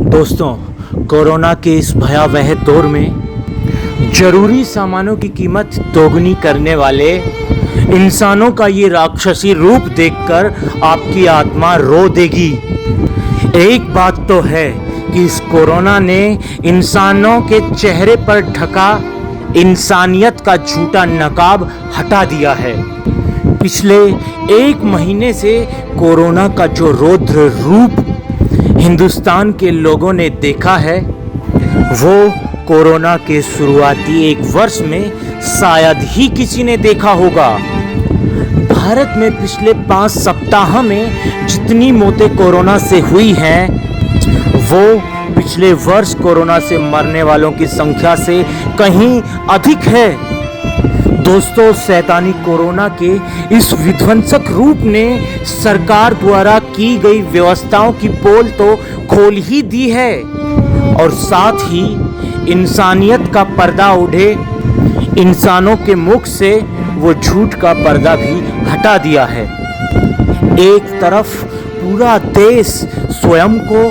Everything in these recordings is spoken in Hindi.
दोस्तों, कोरोना के इस भयावह दौर में जरूरी सामानों की कीमत दोगुनी करने वाले इंसानों का ये राक्षसी रूप देखकर आपकी आत्मा रो देगी। एक बात तो है कि इस कोरोना ने इंसानों के चेहरे पर ढका इंसानियत का झूठा नकाब हटा दिया है। पिछले एक महीने से कोरोना का जो रौद्र रूप हिंदुस्तान के लोगों ने देखा है, वो कोरोना के शुरुआती एक वर्ष में शायद ही किसी ने देखा होगा। भारत में पिछले 5 सप्ताह में जितनी मौतें कोरोना से हुई हैं, वो पिछले वर्ष कोरोना से मरने वालों की संख्या से कहीं अधिक है। दोस्तों, शैतानी कोरोना के इस विध्वंसक रूप ने सरकार द्वारा की गई व्यवस्थाओं की पोल तो खोल ही दी है और साथ ही इंसानियत का पर्दा उठे इंसानों के मुख से वो झूठ का पर्दा भी हटा दिया है। एक तरफ पूरा देश स्वयं को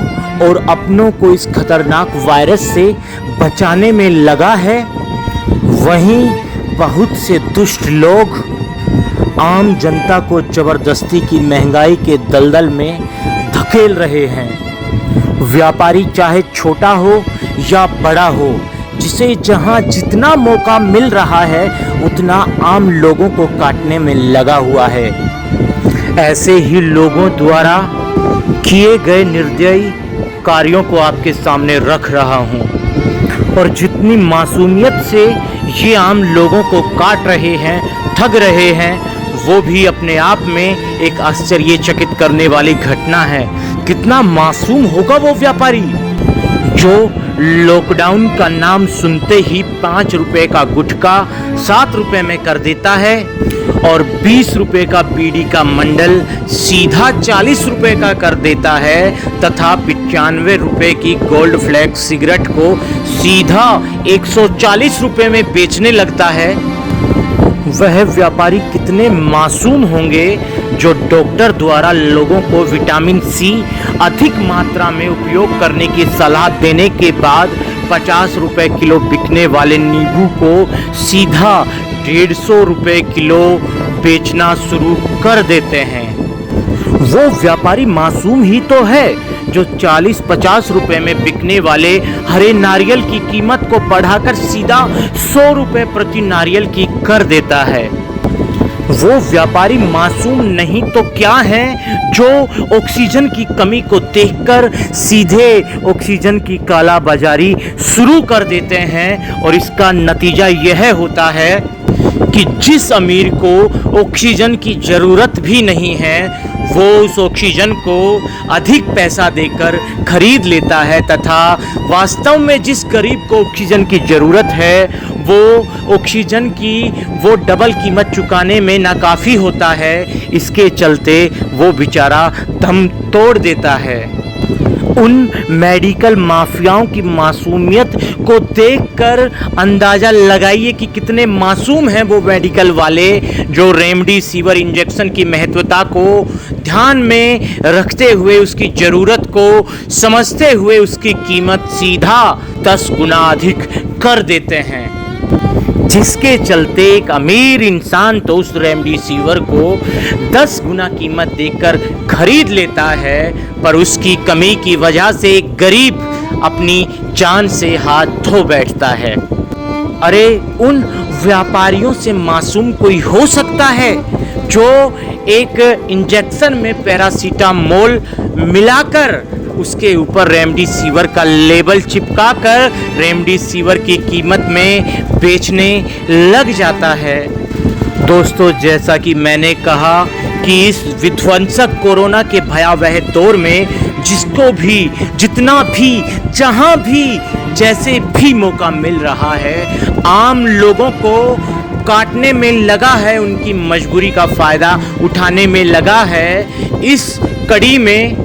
और अपनों को इस खतरनाक वायरस से बचाने में लगा है, वहीं बहुत से दुष्ट लोग आम जनता को जबरदस्ती की महंगाई के दलदल में धकेल रहे हैं। व्यापारी चाहे छोटा हो या बड़ा हो, जिसे जहां जितना मौका मिल रहा है उतना आम लोगों को काटने में लगा हुआ है। ऐसे ही लोगों द्वारा किए गए निर्दयी कार्यों को आपके सामने रख रहा हूं और जितनी मासूमियत से ये आम लोगों को काट रहे हैं, ठग रहे हैं, वो भी अपने आप में एक आश्चर्यचकित करने वाली घटना है। कितना मासूम होगा वो व्यापारी जो लॉकडाउन का नाम सुनते ही 5 रुपए का गुटखा 7 रुपए में कर देता है और 20 रुपए का बीड़ी का मंडल सीधा 40 रुपए का कर देता है तथा 95 रुपए की गोल्ड फ्लैग सिगरेट को सीधा 140 रुपए में बेचने लगता है। वह व्यापारी कितने मासूम होंगे जो डॉक्टर द्वारा लोगों को विटामिन सी अधिक मात्रा में उपयोग करने की सलाह देने के बाद 50 रुपए किलो बिकने वाले नींबू को सीधा 150 रुपए किलो बेचना शुरू कर देते हैं। वो व्यापारी मासूम ही तो है जो 40-50 रुपए में बिकने वाले हरे नारियल की कीमत को बढ़ाकर सीधा 100 रुपए प्रति नारियल की कर देता है। वो व्यापारी मासूम नहीं तो क्या है जो ऑक्सीजन की कमी को देखकर सीधे ऑक्सीजन की कालाबाजारी शुरू कर देते हैं और इसका नतीजा यह होता है कि जिस अमीर को ऑक्सीजन की ज़रूरत भी नहीं है, वो उस ऑक्सीजन को अधिक पैसा देकर खरीद लेता है तथा वास्तव में जिस गरीब को ऑक्सीजन की ज़रूरत है, वो ऑक्सीजन की वो डबल कीमत चुकाने में नाकाफ़ी होता है। इसके चलते वो बेचारा दम तोड़ देता है। उन मेडिकल माफियाओं की मासूमियत को देखकर अंदाज़ा लगाइए कि कितने मासूम हैं वो मेडिकल वाले जो रेमडेसिविर इंजेक्शन की महत्वता को ध्यान में रखते हुए, उसकी ज़रूरत को समझते हुए उसकी कीमत सीधा 10 गुना अधिक कर देते हैं, जिसके चलते एक अमीर इंसान तो उस रेमडेसिविर को 10 गुना कीमत देकर खरीद लेता है, पर उसकी कमी की वजह से एक गरीब अपनी जान से हाथ धो बैठता है। अरे, उन व्यापारियों से मासूम कोई हो सकता है जो एक इंजेक्शन में पैरासीटामोल मिलाकर उसके ऊपर रेमडेसिविर का लेबल चिपकाकर रेमडेसिविर की कीमत में बेचने लग जाता है। दोस्तों, जैसा कि मैंने कहा कि इस विध्वंसक कोरोना के भयावह दौर में जिसको भी, जितना भी, जहां भी, जैसे भी मौका मिल रहा है, आम लोगों को काटने में लगा है, उनकी मजबूरी का फ़ायदा उठाने में लगा है। इस कड़ी में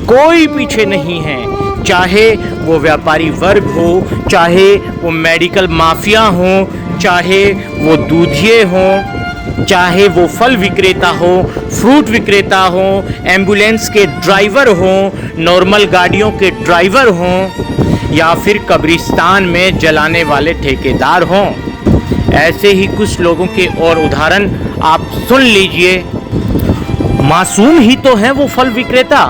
कोई पीछे नहीं है, चाहे वो व्यापारी वर्ग हो, चाहे वो मेडिकल माफिया हो, चाहे वो दूधिये हों, चाहे वो फल विक्रेता हो, फ्रूट विक्रेता हो, एम्बुलेंस के ड्राइवर हो, नॉर्मल गाड़ियों के ड्राइवर हों या फिर कब्रिस्तान में जलाने वाले ठेकेदार हों। ऐसे ही कुछ लोगों के और उदाहरण आप सुन लीजिए। मासूम ही तो हैं वो फल विक्रेता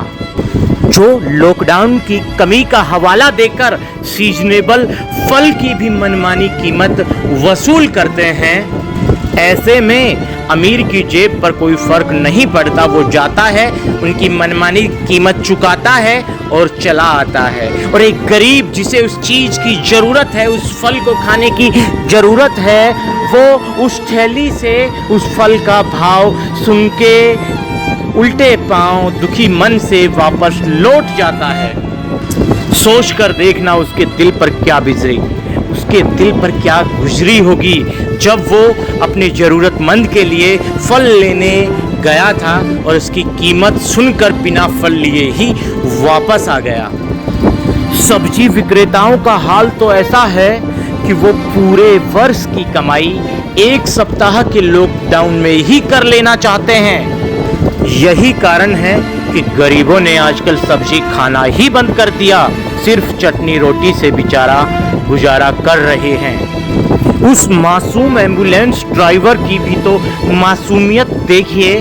जो लॉकडाउन की कमी का हवाला देकर सीजनेबल फल की भी मनमानी कीमत वसूल करते हैं। ऐसे में अमीर की जेब पर कोई फर्क नहीं पड़ता, वो जाता है, उनकी मनमानी कीमत चुकाता है और चला आता है। और एक गरीब जिसे उस चीज़ की ज़रूरत है, उस फल को खाने की ज़रूरत है, वो उस ठेली से उस फल का भाव सुन के उल्टे पांव दुखी मन से वापस लौट जाता है। सोच कर देखना उसके दिल पर क्या गुजरी, उसके दिल पर क्या गुजरी होगी जब वो अपने ज़रूरतमंद के लिए फल लेने गया था और उसकी कीमत सुनकर बिना फल लिए ही वापस आ गया। सब्जी विक्रेताओं का हाल तो ऐसा है कि वो पूरे वर्ष की कमाई एक सप्ताह के लॉकडाउन में ही कर लेना चाहते हैं। यही कारण है कि गरीबों ने आजकल सब्जी खाना ही बंद कर दिया, सिर्फ चटनी रोटी से बेचारा गुजारा कर रहे हैं। उस मासूम एम्बुलेंस ड्राइवर की भी तो मासूमियत देखिए,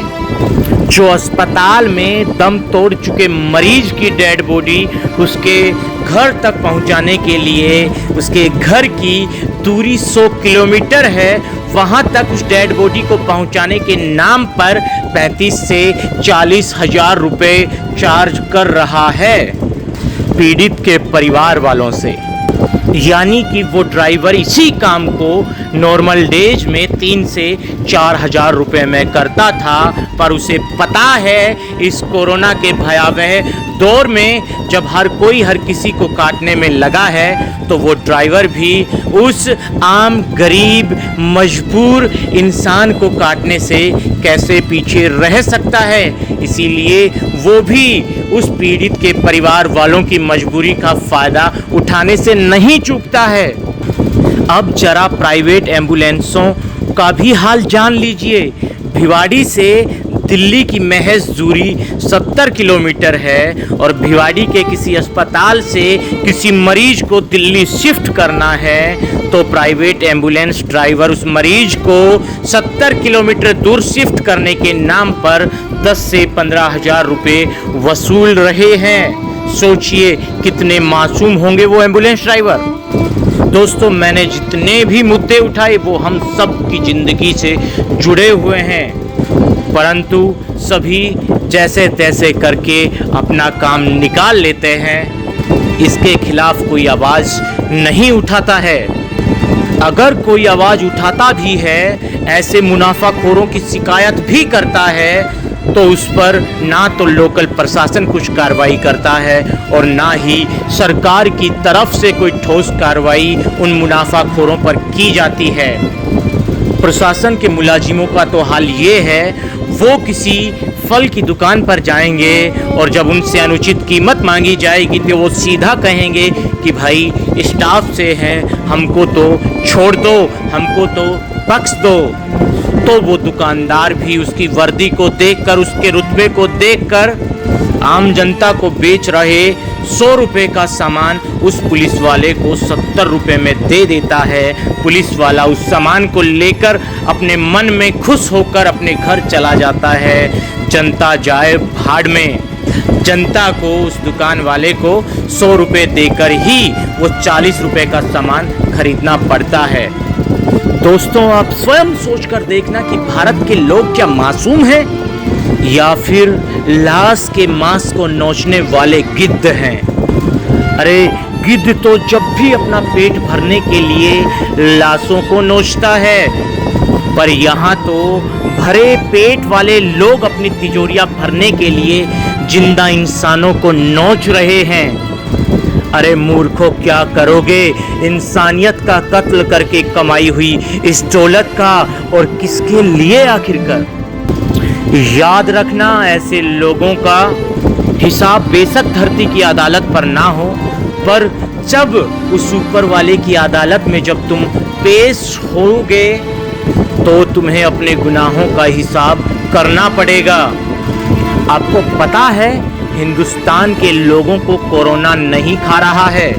जो अस्पताल में दम तोड़ चुके मरीज की डेड बॉडी उसके घर तक पहुंचाने के लिए, उसके घर की दूरी 100 किलोमीटर है, वहां तक उस डेड बॉडी को पहुंचाने के नाम पर 35 से 40 हजार रुपये चार्ज कर रहा है पीड़ित के परिवार वालों से। यानी कि वो ड्राइवर इसी काम को नॉर्मल डेज में 3 से 4 हजार रुपये में करता था, पर उसे पता है इस कोरोना के भयावह दौर में जब हर कोई हर किसी को काटने में लगा है, तो वो ड्राइवर भी उस आम गरीब मजबूर इंसान को काटने से कैसे पीछे रह सकता है। इसीलिए वो भी उस पीड़ित के परिवार वालों की मजबूरी का फ़ायदा उठाने से नहीं चूकता है। अब जरा प्राइवेट एम्बुलेंसों का भी हाल जान लीजिए। भिवाड़ी से दिल्ली की महज दूरी 70 किलोमीटर है और भिवाड़ी के किसी अस्पताल से किसी मरीज को दिल्ली शिफ्ट करना है तो प्राइवेट एम्बुलेंस ड्राइवर उस मरीज को 70 किलोमीटर दूर शिफ्ट करने के नाम पर 10 से 15 हजार रुपये वसूल रहे हैं। सोचिए कितने मासूम होंगे वो एम्बुलेंस ड्राइवर। दोस्तों, मैंने जितने भी मुद्दे उठाए वो हम सब की ज़िंदगी से जुड़े हुए हैं, परंतु सभी जैसे तैसे करके अपना काम निकाल लेते हैं। इसके खिलाफ कोई आवाज़ नहीं उठाता है। अगर कोई आवाज़ उठाता भी है, ऐसे मुनाफाखोरों की शिकायत भी करता है, तो उस पर ना तो लोकल प्रशासन कुछ कार्रवाई करता है और ना ही सरकार की तरफ से कोई ठोस कार्रवाई उन मुनाफाखोरों पर की जाती है। प्रशासन के मुलाजिमों का तो हाल ये है, वो किसी फल की दुकान पर जाएंगे और जब उनसे अनुचित कीमत मांगी जाएगी तो वो सीधा कहेंगे कि भाई स्टाफ से हैं, हमको तो छोड़ दो, हमको तो बख्श दो। तो वो दुकानदार भी उसकी वर्दी को देखकर, उसके रुतबे को देखकर आम जनता को बेच रहे 100 रुपये का सामान उस पुलिस वाले को 70 रुपये में दे देता है। पुलिस वाला उस सामान को लेकर अपने मन में खुश होकर अपने घर चला जाता है। जनता जाए भाड़ में, जनता को उस दुकान वाले को 100 रुपये देकर ही वो 40 रुपये का सामान खरीदना पड़ता है। दोस्तों, आप स्वयं सोचकर देखना कि भारत के लोग क्या मासूम हैं या फिर लाश के मांस को नोचने वाले गिद्ध हैं। अरे गिद्ध तो जब भी अपना पेट भरने के लिए लाशों को नोचता है, पर यहाँ तो भरे पेट वाले लोग अपनी तिजोरियां भरने के लिए जिंदा इंसानों को नोच रहे हैं। अरे मूर्खों, क्या करोगे इंसानियत का कत्ल करके कमाई हुई इस दौलत का, और किसके लिए आखिरकार। याद रखना, ऐसे लोगों का हिसाब बेशक धरती की अदालत पर ना हो, पर जब उस ऊपर वाले की अदालत में जब तुम पेश होगे तो तुम्हें अपने गुनाहों का हिसाब करना पड़ेगा। आपको पता है, हिंदुस्तान के लोगों को कोरोना नहीं खा रहा है,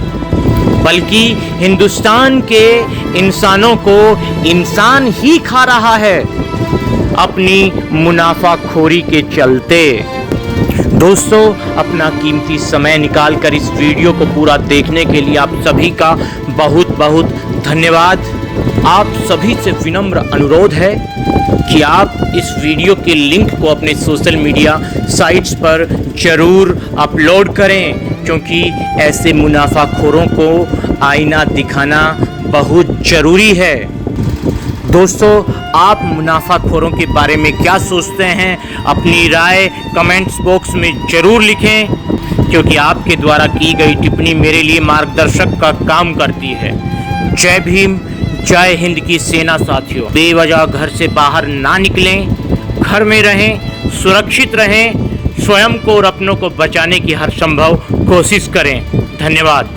बल्कि हिंदुस्तान के इंसानों को इंसान ही खा रहा है, अपनी मुनाफाखोरी के चलते। दोस्तों, अपना कीमती समय निकालकर इस वीडियो को पूरा देखने के लिए आप सभी का बहुत बहुत धन्यवाद। आप सभी से विनम्र अनुरोध है कि आप इस वीडियो के लिंक को अपने सोशल मीडिया साइट्स पर ज़रूर अपलोड करें, क्योंकि ऐसे मुनाफाखोरों को आईना दिखाना बहुत ज़रूरी है। दोस्तों, आप मुनाफाखोरों के बारे में क्या सोचते हैं? अपनी राय कमेंट्स बॉक्स में ज़रूर लिखें, क्योंकि आपके द्वारा की गई टिप्पणी मेरे लिए मार्गदर्शक का काम करती है। जय भीम, जय हिंद की सेना साथियों। बेवजह घर से बाहर ना निकलें, घर में रहें, सुरक्षित रहें, स्वयं को और अपनों को बचाने की हर संभव कोशिश करें। धन्यवाद।